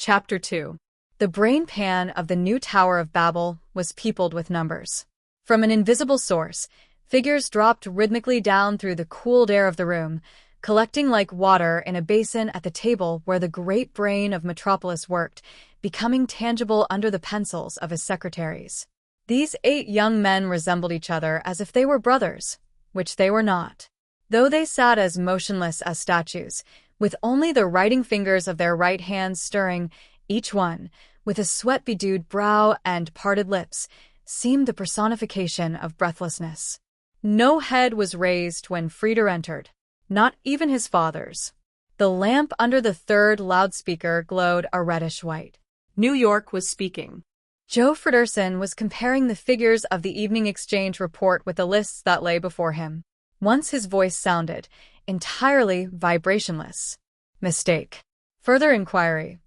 Chapter 2. The brain pan of the new Tower of Babel was peopled with numbers. From an invisible source, figures dropped rhythmically down through the cooled air of the room, collecting like water in a basin at the table where the great brain of Metropolis worked, becoming tangible under the pencils of his secretaries. These 8 young men resembled each other as if they were brothers, which they were not. Though they sat as motionless as statues, with only the writing fingers of their right hands stirring, each one, with a sweat-bedewed brow and parted lips, seemed the personification of breathlessness. No head was raised when Frida entered, not even his father's. The lamp under the third loudspeaker glowed a reddish white. New York was speaking. Joh Fredersen was comparing the figures of the evening exchange report with the lists that lay before him. Once his voice sounded, entirely vibrationless. Mistake. Further inquiry.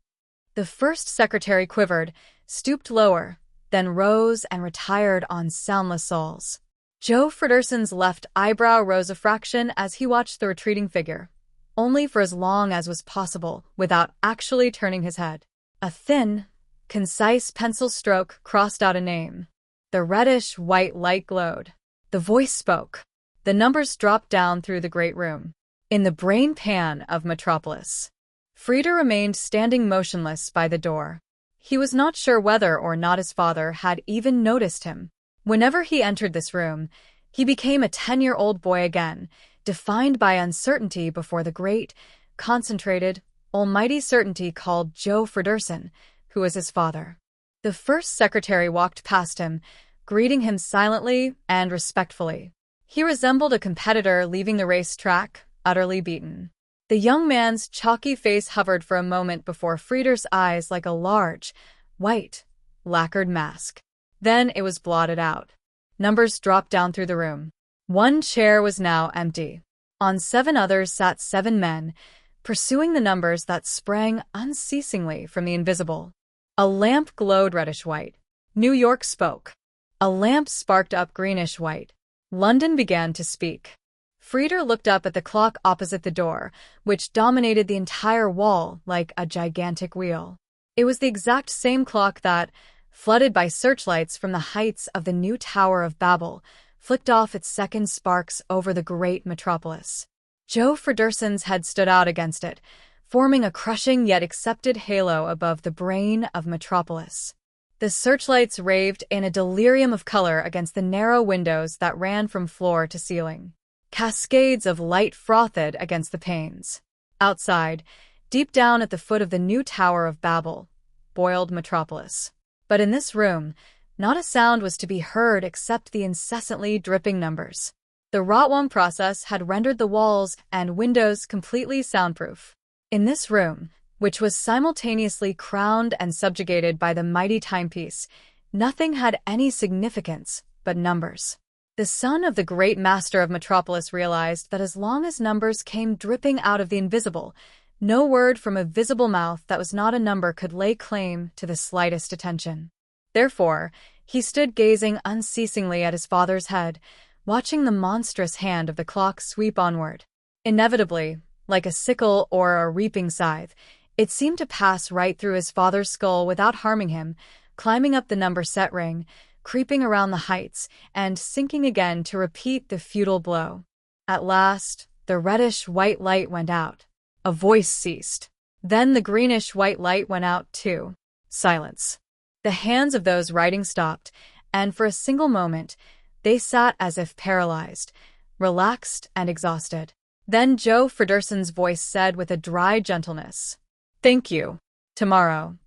The first secretary quivered, stooped lower, then rose and retired on soundless soles. Joh Fredersen's left eyebrow rose a fraction as he watched the retreating figure, only for as long as was possible without actually turning his head. A thin, concise pencil stroke crossed out a name. The reddish-white light glowed. The voice spoke. The numbers dropped down through the great room. In the brain pan of Metropolis. Frida remained standing motionless by the door. He was not sure whether or not his father had even noticed him. Whenever he entered this room, he became a 10-year-old boy again, defined by uncertainty before the great, concentrated, almighty certainty called Joh Fredersen, who was his father. The first secretary walked past him, greeting him silently and respectfully. He resembled a competitor leaving the racetrack, utterly beaten. The young man's chalky face hovered for a moment before Frida's eyes like a large, white, lacquered mask. Then it was blotted out. Numbers dropped down through the room. 1 chair was now empty. On 7 others sat 7 men, pursuing the numbers that sprang unceasingly from the invisible. A lamp glowed reddish-white. New York spoke. A lamp sparked up greenish-white. London began to speak. Frida looked up at the clock opposite the door, which dominated the entire wall like a gigantic wheel. It was the exact same clock that, flooded by searchlights from the heights of the new Tower of Babel, flicked off its second sparks over the great metropolis. Joh Fredersen's head stood out against it, forming a crushing yet accepted halo above the brain of Metropolis. The searchlights raved in a delirium of color against the narrow windows that ran from floor to ceiling. Cascades of light frothed against the panes. Outside, deep down at the foot of the new Tower of Babel, boiled Metropolis. But in this room, not a sound was to be heard except the incessantly dripping numbers. The Rotwam process had rendered the walls and windows completely soundproof. In this room, which was simultaneously crowned and subjugated by the mighty timepiece, nothing had any significance but numbers. The son of the great master of Metropolis realized that as long as numbers came dripping out of the invisible, no word from a visible mouth that was not a number could lay claim to the slightest attention. Therefore, he stood gazing unceasingly at his father's head, watching the monstrous hand of the clock sweep onward. Inevitably, like a sickle or a reaping scythe, it seemed to pass right through his father's skull without harming him, climbing up the number-set ring, creeping around the heights, and sinking again to repeat the futile blow. At last, the reddish-white light went out. A voice ceased. Then the greenish-white light went out too. Silence. The hands of those writing stopped, and for a single moment, they sat as if paralyzed, relaxed and exhausted. Then Joh Fredersen's voice said with a dry gentleness, "Thank you. Tomorrow."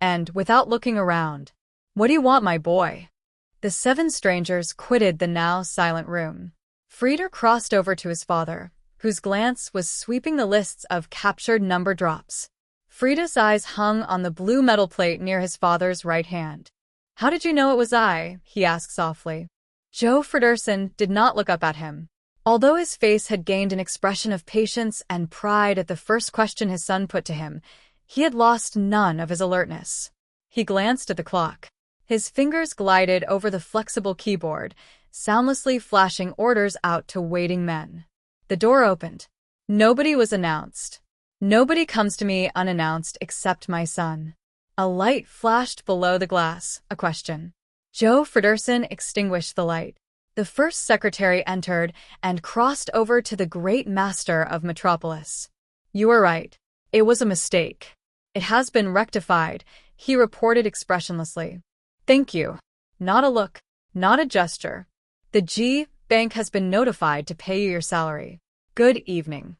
And, without looking around, "What do you want, my boy?" The 7 strangers quitted the now silent room. Frida crossed over to his father, whose glance was sweeping the lists of captured number drops. Frida's eyes hung on the blue metal plate near his father's right hand. "How did you know it was I?" he asked softly. Joh Fredersen did not look up at him. Although his face had gained an expression of patience and pride at the first question his son put to him, he had lost none of his alertness. He glanced at the clock. His fingers glided over the flexible keyboard, soundlessly flashing orders out to waiting men. The door opened. Nobody was announced. Nobody comes to me unannounced except my son. A light flashed below the glass, a question. Joh Fredersen extinguished the light. The first secretary entered and crossed over to the great master of Metropolis. You are right. It was a mistake. It has been rectified, he reported expressionlessly. Thank you. Not a look, not a gesture. The G Bank has been notified to pay you your salary. Good evening.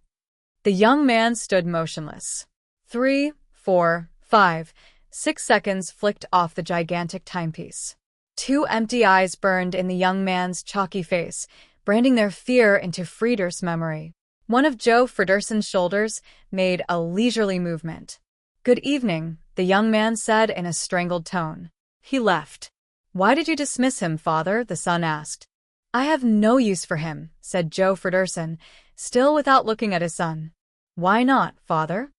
The young man stood motionless. 3, 4, 5, 6 seconds flicked off the gigantic timepiece. 2 empty eyes burned in the young man's chalky face, branding their fear into Frieder's memory. One of Joh Fredersen's shoulders made a leisurely movement. Good evening, the young man said in a strangled tone. He left. Why did you dismiss him, father? The son asked. I have no use for him, said Joh Fredersen, still without looking at his son. Why not, father?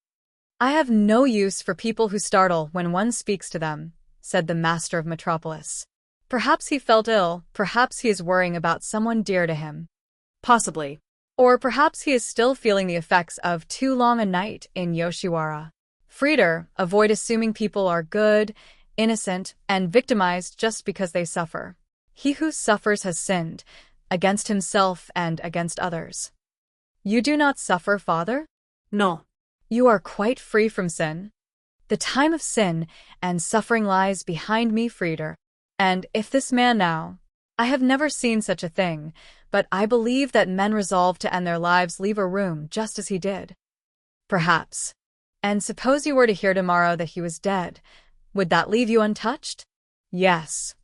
I have no use for people who startle when one speaks to them, said the master of Metropolis. Perhaps he felt ill, perhaps he is worrying about someone dear to him. Possibly. Or perhaps he is still feeling the effects of too long a night in Yoshiwara. Frieder, avoid assuming people are good, innocent, and victimized just because they suffer. He who suffers has sinned, against himself and against others. You do not suffer, father? No. You are quite free from sin. The time of sin and suffering lies behind me, Frieder. And if this man now, I have never seen such a thing, but I believe that men resolved to end their lives leave a room just as he did. Perhaps. And suppose you were to hear tomorrow that he was dead, would that leave you untouched? Yes.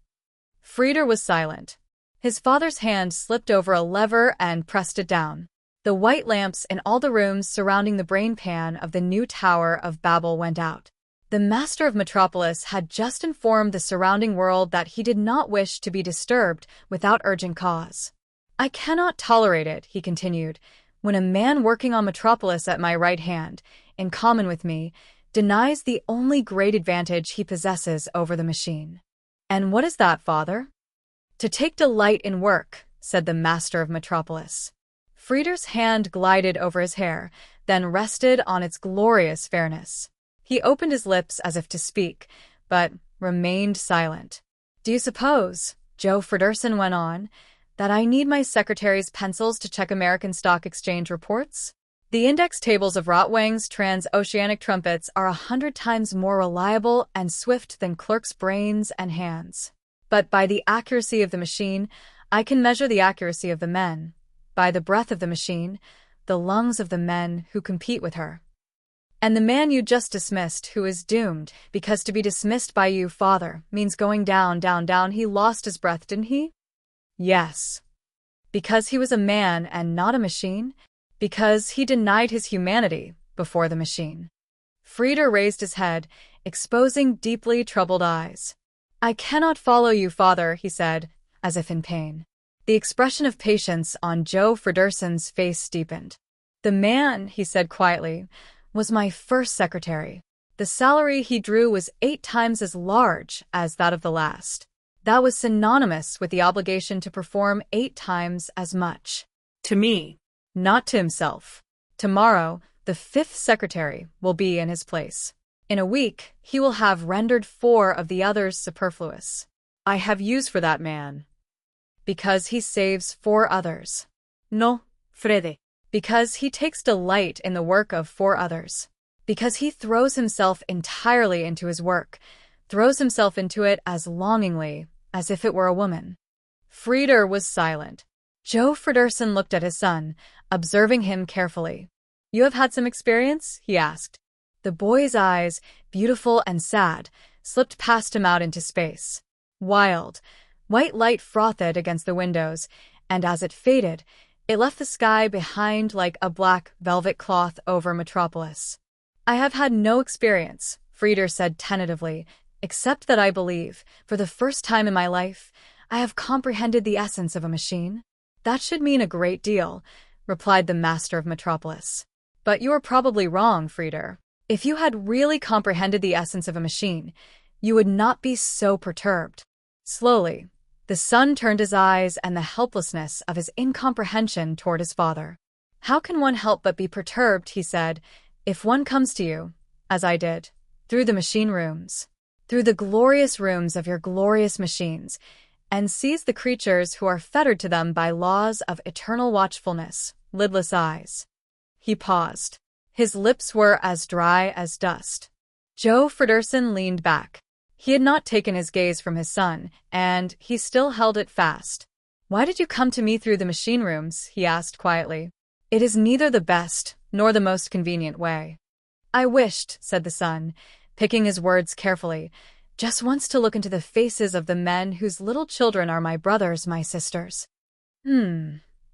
Frieder was silent. His father's hand slipped over a lever and pressed it down. The white lamps in all the rooms surrounding the brain pan of the new Tower of Babel went out. The master of Metropolis had just informed the surrounding world that he did not wish to be disturbed without urgent cause. I cannot tolerate it, he continued, when a man working on Metropolis at my right hand, in common with me, denies the only great advantage he possesses over the machine. And what is that, father? To take delight in work, said the master of Metropolis. Frieder's hand glided over his hair, then rested on its glorious fairness. He opened his lips as if to speak, but remained silent. Do you suppose, Joh Fredersen went on, that I need my secretary's pencils to check American Stock Exchange reports? The index tables of Rotwang's transoceanic trumpets are 100 times more reliable and swift than clerks' brains and hands. But by the accuracy of the machine, I can measure the accuracy of the men. By the breath of the machine, the lungs of the men who compete with her. And the man you just dismissed, who is doomed, because to be dismissed by you, father, means going down, down, down, he lost his breath, didn't he? Yes. Because he was a man and not a machine? Because he denied his humanity before the machine. Frieder raised his head, exposing deeply troubled eyes. I cannot follow you, father, he said, as if in pain. The expression of patience on Joh Fredersen's face deepened. The man, he said quietly, was my first secretary. The salary he drew was 8 times as large as that of the last. That was synonymous with the obligation to perform 8 times as much. To me. Not to himself. Tomorrow, the 5th secretary will be in his place. In a week, he will have rendered 4 of the others superfluous. I have use for that man. Because he saves 4 others. No, Frede. Because he takes delight in the work of 4 others. Because he throws himself entirely into his work, throws himself into it as longingly as if it were a woman. Frieder was silent. Joh Fredersen looked at his son, observing him carefully. You have had some experience? He asked. The boy's eyes, beautiful and sad, slipped past him out into space. Wild, white light frothed against the windows, and as it faded, it left the sky behind like a black velvet cloth over Metropolis. I have had no experience, Frieder said tentatively, except that I believe, for the first time in my life, I have comprehended the essence of a machine. That should mean a great deal, replied the master of Metropolis. But you are probably wrong, Frieder. If you had really comprehended the essence of a machine, you would not be so perturbed. Slowly, the son turned his eyes and the helplessness of his incomprehension toward his father. How can one help but be perturbed, he said, If one comes to you, as I did, through the machine rooms, through the glorious rooms of your glorious machines, and sees the creatures who are fettered to them by laws of eternal watchfulness, lidless eyes. He paused. His lips were as dry as dust. Joh Fredersen leaned back. He had not taken his gaze from his son, and he still held it fast. "Why did you come to me through the machine rooms?" he asked quietly. "It is neither the best nor the most convenient way." "I wished," said the son, picking his words carefully, "just once to look into the faces of the men whose little children are my brothers, my sisters."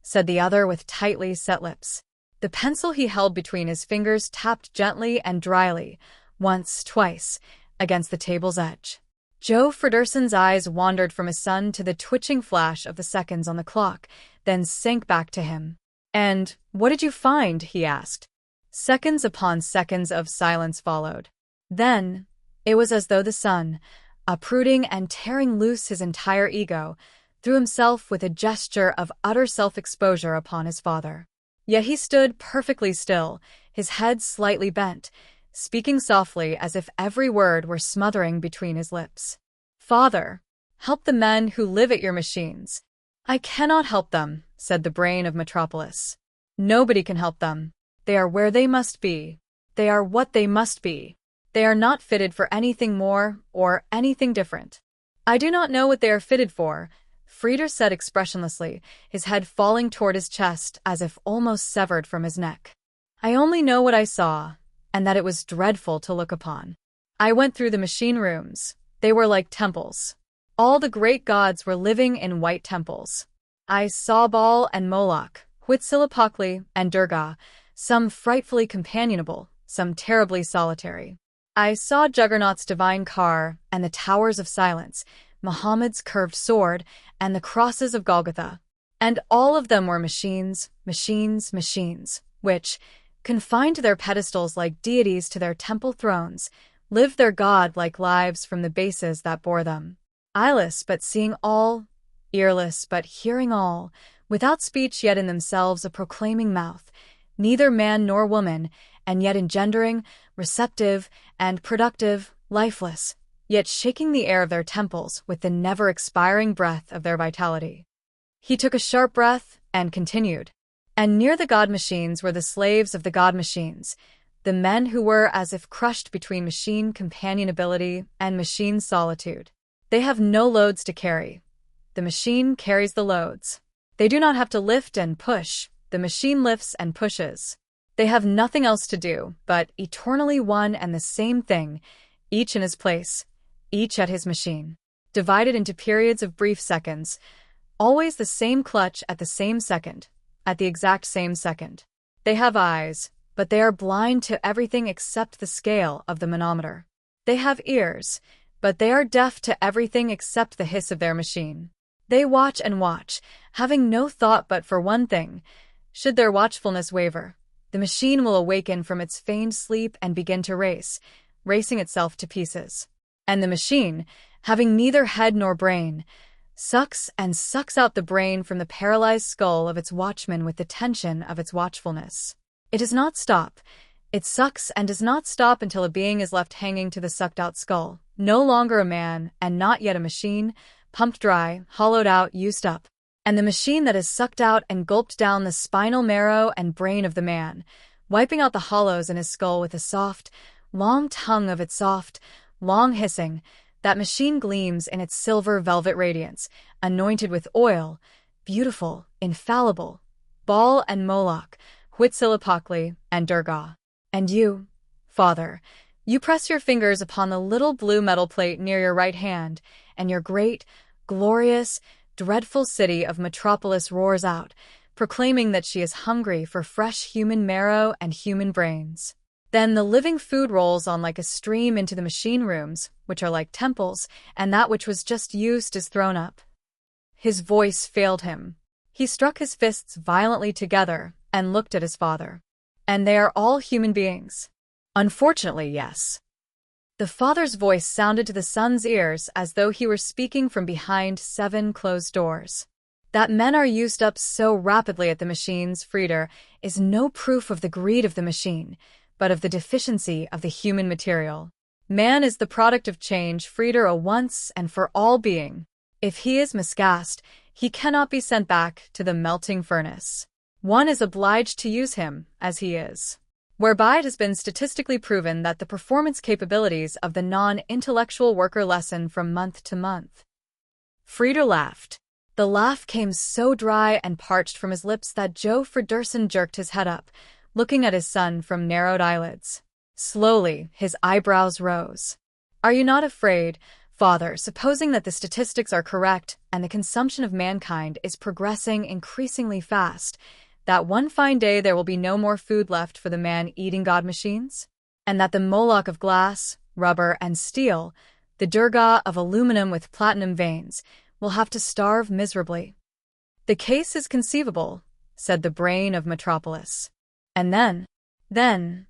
Said the other with tightly set lips. The pencil he held between his fingers tapped gently and dryly, once, twice, against the table's edge. Joh Fredersen's eyes wandered from his son to the twitching flash of the seconds on the clock, then sank back to him. "And what did you find?" he asked. Seconds upon seconds of silence followed. Then, it was as though the son, uprooting and tearing loose his entire ego, threw himself with a gesture of utter self-exposure upon his father. Yet he stood perfectly still, his head slightly bent, speaking softly as if every word were smothering between his lips. "Father, help the men who live at your machines." "I cannot help them," said the brain of Metropolis. "Nobody can help them. They are where they must be. They are what they must be. They are not fitted for anything more or anything different." "I do not know what they are fitted for," Frieder said expressionlessly, his head falling toward his chest as if almost severed from his neck. "I only know what I saw, and that it was dreadful to look upon. I went through the machine rooms. They were like temples. All the great gods were living in white temples. I saw Baal and Moloch, Huitzilopochtli and Durga, some frightfully companionable, some terribly solitary. I saw Juggernaut's divine car and the towers of silence, Muhammad's curved sword, and the crosses of Golgotha. And all of them were machines, machines, machines, which, confined to their pedestals like deities to their temple thrones, lived their god-like lives from the bases that bore them. Eyeless but seeing all, earless but hearing all, without speech yet in themselves a proclaiming mouth, neither man nor woman, and yet engendering, receptive, and productive, lifeless, yet shaking the air of their temples with the never-expiring breath of their vitality. He took a sharp breath and continued. And near the god machines were the slaves of the god machines, the men who were as if crushed between machine companionability and machine solitude. They have no loads to carry. The machine carries the loads. They do not have to lift and push. The machine lifts and pushes. They have nothing else to do, but eternally one and the same thing, each in his place, each at his machine, divided into periods of brief seconds, always the same clutch at the same second, at the exact same second. They have eyes, but they are blind to everything except the scale of the manometer. They have ears, but they are deaf to everything except the hiss of their machine. They watch and watch, having no thought but for one thing. Should their watchfulness waver, the machine will awaken from its feigned sleep and begin to race, racing itself to pieces. And the machine, having neither head nor brain, sucks and sucks out the brain from the paralyzed skull of its watchman with the tension of its watchfulness. It does not stop. It sucks and does not stop until a being is left hanging to the sucked-out skull, no longer a man and not yet a machine, pumped dry, hollowed out, used up. And the machine that has sucked out and gulped down the spinal marrow and brain of the man, wiping out the hollows in his skull with a soft, long tongue of its soft, long hissing, that machine gleams in its silver velvet radiance, anointed with oil, beautiful, infallible, Baal and Moloch, Huitzilopochtli and Durga. And you, Father, you press your fingers upon the little blue metal plate near your right hand, and your great, glorious, dreadful city of Metropolis roars out, proclaiming that she is hungry for fresh human marrow and human brains. Then the living food rolls on like a stream into the machine rooms, which are like temples, and that which was just used is thrown up. His voice failed him. He struck his fists violently together and looked at his father. And they are all human beings. Unfortunately, yes. The father's voice sounded to the son's ears as though he were speaking from behind 7 closed doors. That men are used up so rapidly at the machines, Frieder, is no proof of the greed of the machine, but of the deficiency of the human material. Man is the product of change, Frieder, a once and for all being. If he is miscast, he cannot be sent back to the melting furnace. One is obliged to use him as he is, whereby it has been statistically proven that the performance capabilities of the non-intellectual worker lessen from month to month. Frieder laughed. The laugh came so dry and parched from his lips that Joh Fredersen jerked his head up, looking at his son from narrowed eyelids. Slowly, his eyebrows rose. Are you not afraid, Father, supposing that the statistics are correct and the consumption of mankind is progressing increasingly fast, that one fine day there will be no more food left for the man-eating god machines? And that the Moloch of glass, rubber, and steel, the Durga of aluminum with platinum veins, will have to starve miserably? The case is conceivable, said the brain of Metropolis. And then,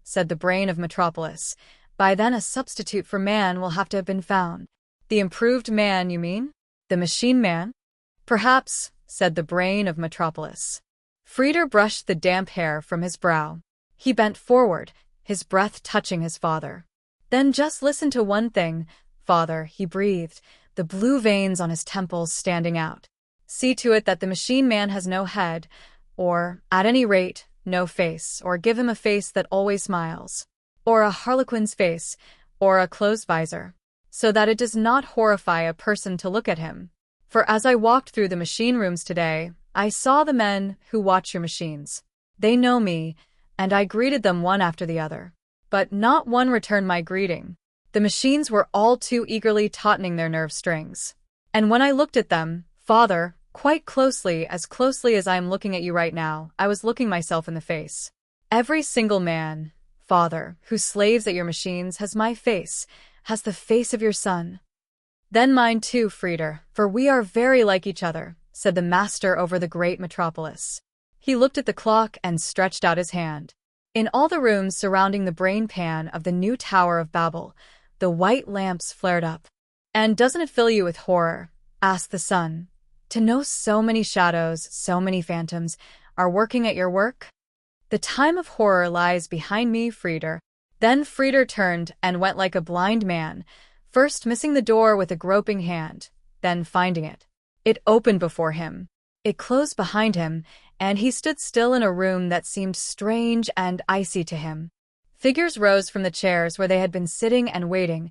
said the brain of Metropolis, by then a substitute for man will have to have been found. The improved man, you mean? The machine man? Perhaps, said the brain of Metropolis. Frieder brushed the damp hair from his brow. He bent forward, his breath touching his father. Then just listen to one thing, Father, he breathed, the blue veins on his temples standing out. See to it that the machine man has no head, or, at any rate, no face, or give him a face that always smiles, or a harlequin's face, or a closed visor, so that it does not horrify a person to look at him. For as I walked through the machine rooms today, I saw the men who watch your machines. They know me, and I greeted them one after the other. But not one returned my greeting. The machines were all too eagerly tautening their nerve strings. And when I looked at them, Father, quite closely as I am looking at you right now, I was looking myself in the face. Every single man, Father, who slaves at your machines has my face, has the face of your son. Then mine too, Frieder, for we are very like each other, said the master over the great Metropolis. He looked at the clock and stretched out his hand. In all the rooms surrounding the brain pan of the new Tower of Babel, the white lamps flared up. And doesn't it fill you with horror, asked the son, to know so many shadows, so many phantoms, are working at your work? The time of horror lies behind me, Frieder. Then Frieder turned and went like a blind man, first missing the door with a groping hand, then finding it. It opened before him. It closed behind him, and he stood still in a room that seemed strange and icy to him. Figures rose from the chairs where they had been sitting and waiting,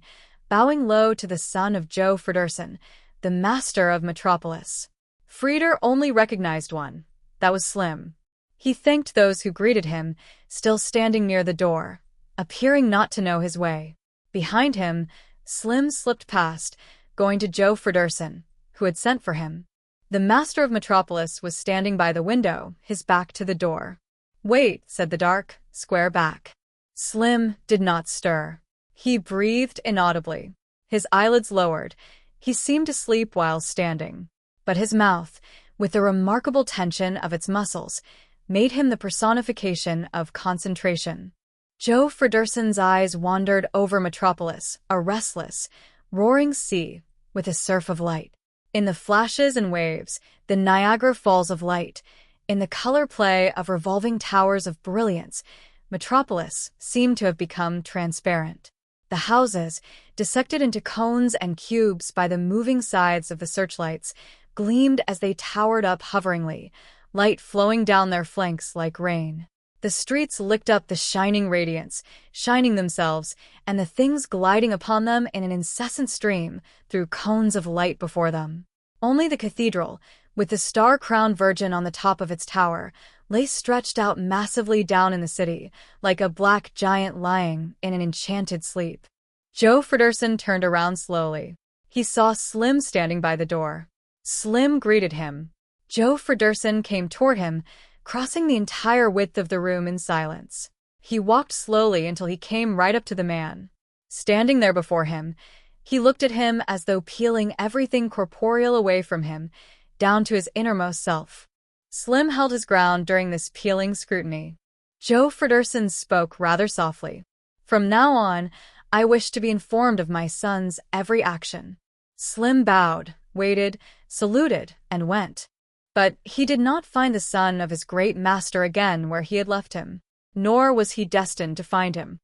bowing low to the son of Joh Fredersen, the master of Metropolis. Frieder only recognized one. That was Slim. He thanked those who greeted him, still standing near the door, appearing not to know his way. Behind him, Slim slipped past, going to Joh Fredersen, who had sent for him. The master of Metropolis was standing by the window, his back to the door. Wait, said the dark, square back. Slim did not stir. He breathed inaudibly. His eyelids lowered. He seemed to sleep while standing. But his mouth, with the remarkable tension of its muscles, made him the personification of concentration. Joh Fredersen's eyes wandered over Metropolis, a restless, roaring sea with a surf of light. In the flashes and waves, the Niagara Falls of light, in the color play of revolving towers of brilliance, Metropolis seemed to have become transparent. The houses, dissected into cones and cubes by the moving sides of the searchlights, gleamed as they towered up hoveringly, light flowing down their flanks like rain. The streets licked up the shining radiance, shining themselves, and the things gliding upon them in an incessant stream through cones of light before them. Only the cathedral, with the star-crowned Virgin on the top of its tower, lay stretched out massively down in the city, like a black giant lying in an enchanted sleep. Joh Fredersen turned around slowly. He saw Slim standing by the door. Slim greeted him. Joh Fredersen came toward him, crossing the entire width of the room in silence. He walked slowly until he came right up to the man. Standing there before him, he looked at him as though peeling everything corporeal away from him, down to his innermost self. Slim held his ground during this peeling scrutiny. Joh Fredersen spoke rather softly. From now on, I wish to be informed of my son's every action. Slim bowed, waited, saluted, and went. But he did not find the son of his great master again where he had left him. nor was he destined to find him.